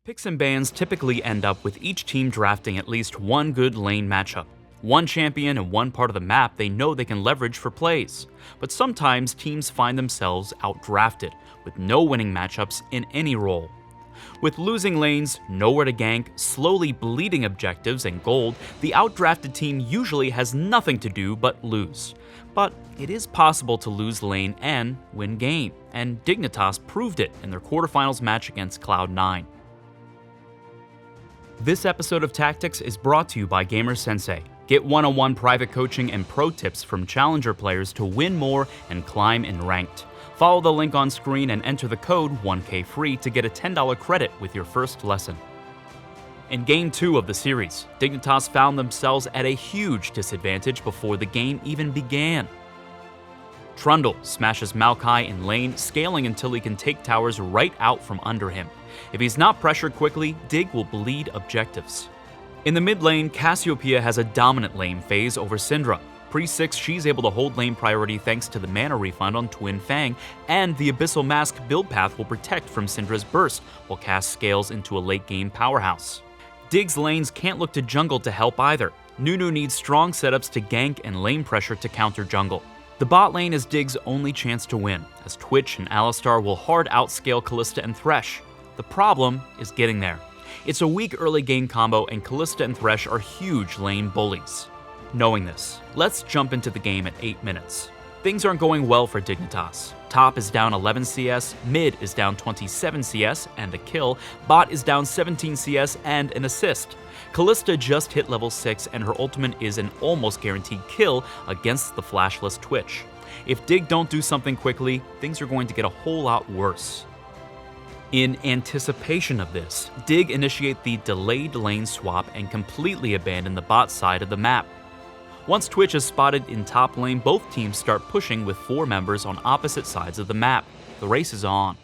Picks and bans typically end up with each team drafting at least one good lane matchup, one champion and one part of the map they know they can leverage for plays. But sometimes teams find themselves outdrafted, with no winning matchups in any role. With losing lanes, nowhere to gank, slowly bleeding objectives, and gold, the outdrafted team usually has nothing to do but lose. But it is possible to lose lane and win game, and Dignitas proved it in their quarterfinals match against Cloud9. This episode of Tactics is brought to you by Gamer Sensei. Get one-on-one private coaching and pro tips from challenger players to win more and climb in ranked. Follow the link on screen and enter the code 1K free to get a $10 credit with your first lesson. In Game 2 of the series, Dignitas found themselves at a huge disadvantage before the game even began. Trundle smashes Maokai in lane, scaling until he can take towers right out from under him. If he's not pressured quickly, Dig will bleed objectives. In the mid lane, Cassiopeia has a dominant lane phase over Syndra. Pre-6, she's able to hold lane priority thanks to the mana refund on Twin Fang, and the Abyssal Mask build path will protect from Syndra's burst, while Cass scales into a late-game powerhouse. Dig's lanes can't look to jungle to help either. Nunu needs strong setups to gank and lane pressure to counter jungle. The bot lane is Dig's only chance to win, as Twitch and Alistar will hard outscale Kalista and Thresh. The problem is getting there. It's a weak early game combo, and Kalista and Thresh are huge lane bullies. Knowing this, let's jump into the game at 8 minutes. Things aren't going well for Dignitas. Top is down 11 CS, mid is down 27 CS and a kill, bot is down 17 CS and an assist. Kalista just hit level 6 and her ultimate is an almost guaranteed kill against the flashless Twitch. If Dig don't do something quickly, things are going to get a whole lot worse. In anticipation of this, Dig initiate the delayed lane swap and completely abandon the bot side of the map. Once Twitch is spotted in top lane, both teams start pushing with 4 members on opposite sides of the map. The race is on.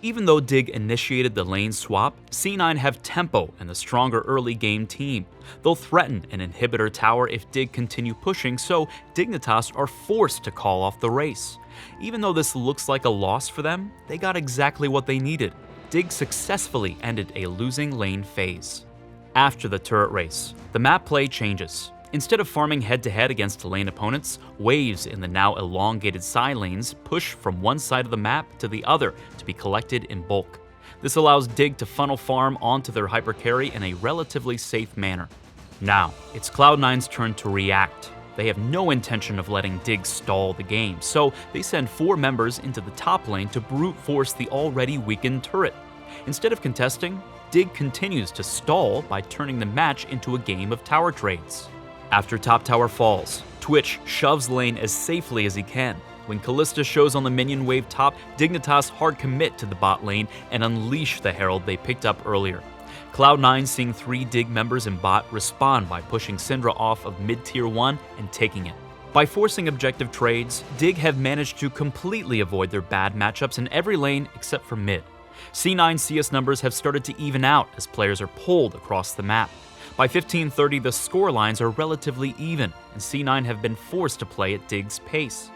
Even though Dig initiated the lane swap, C9 have tempo and the stronger early game team. They'll threaten an inhibitor tower if Dig continue pushing, so Dignitas are forced to call off the race. Even though this looks like a loss for them, they got exactly what they needed. Dig successfully ended a losing lane phase. After the turret race, the map play changes. Instead of farming head-to-head against lane opponents, waves in the now elongated side lanes push from one side of the map to the other to be collected in bulk. This allows Dig to funnel farm onto their hyper carry in a relatively safe manner. Now, it's Cloud9's turn to react. They have no intention of letting Dig stall the game, so they send 4 members into the top lane to brute force the already weakened turret. Instead of contesting, Dig continues to stall by turning the match into a game of tower trades. After top tower falls, Twitch shoves lane as safely as he can. When Kalista shows on the minion wave top, Dignitas hard commit to the bot lane and unleash the herald they picked up earlier. Cloud9, seeing 3 Dig members in bot, respond by pushing Syndra off of mid-tier 1 and taking it. By forcing objective trades, Dig have managed to completely avoid their bad matchups in every lane except for mid. C9 CS numbers have started to even out as players are pulled across the map. By 15:30, the score lines are relatively even, and C9 have been forced to play at Dig's pace.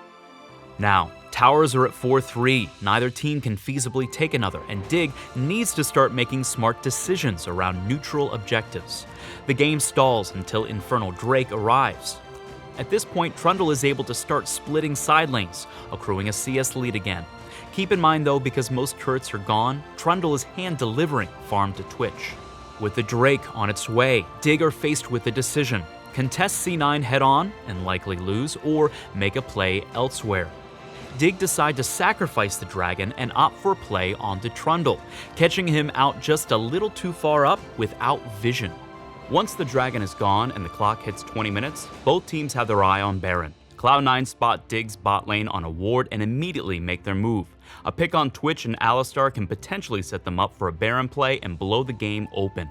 Now, towers are at 4-3, neither team can feasibly take another, and Dig needs to start making smart decisions around neutral objectives. The game stalls until Infernal Drake arrives. At this point, Trundle is able to start splitting side lanes, accruing a CS lead again. Keep in mind though, because most turrets are gone, Trundle is hand-delivering farm to Twitch. With the Drake on its way, Dig are faced with a decision: contest C9 head-on and likely lose, or make a play elsewhere. Dig decide to sacrifice the dragon and opt for a play onto Trundle, catching him out just a little too far up without vision. Once the dragon is gone and the clock hits 20 minutes, both teams have their eye on Baron. Cloud9 spot Dig's bot lane on a ward and immediately make their move. A pick on Twitch and Alistar can potentially set them up for a Baron play and blow the game open.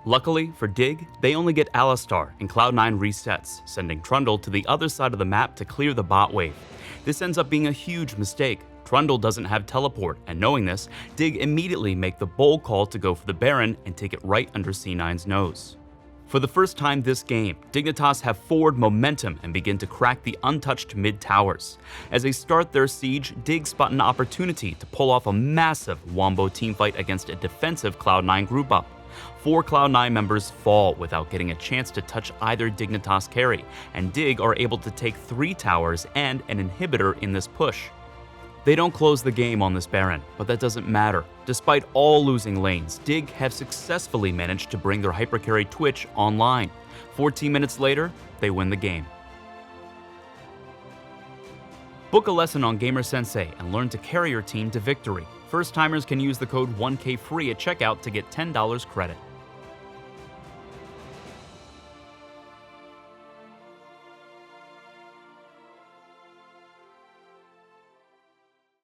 Luckily for Dig, they only get Alistar, and Cloud9 resets, sending Trundle to the other side of the map to clear the bot wave. This ends up being a huge mistake. Trundle doesn't have teleport, and knowing this, Dig immediately make the bold call to go for the Baron and take it right under C9's nose. For the first time this game, Dignitas have forward momentum and begin to crack the untouched mid towers. As they start their siege, Dig spot an opportunity to pull off a massive wombo teamfight against a defensive Cloud9 group up. 4 Cloud9 members fall without getting a chance to touch either Dignitas carry, and Dig are able to take 3 towers and an inhibitor in this push. They don't close the game on this Baron, but that doesn't matter. Despite all losing lanes, Dig have successfully managed to bring their hypercarry Twitch online. 14 minutes later, they win the game. Book a lesson on GamerSensei and learn to carry your team to victory. First-timers can use the code 1KFREE at checkout to get $10 credit.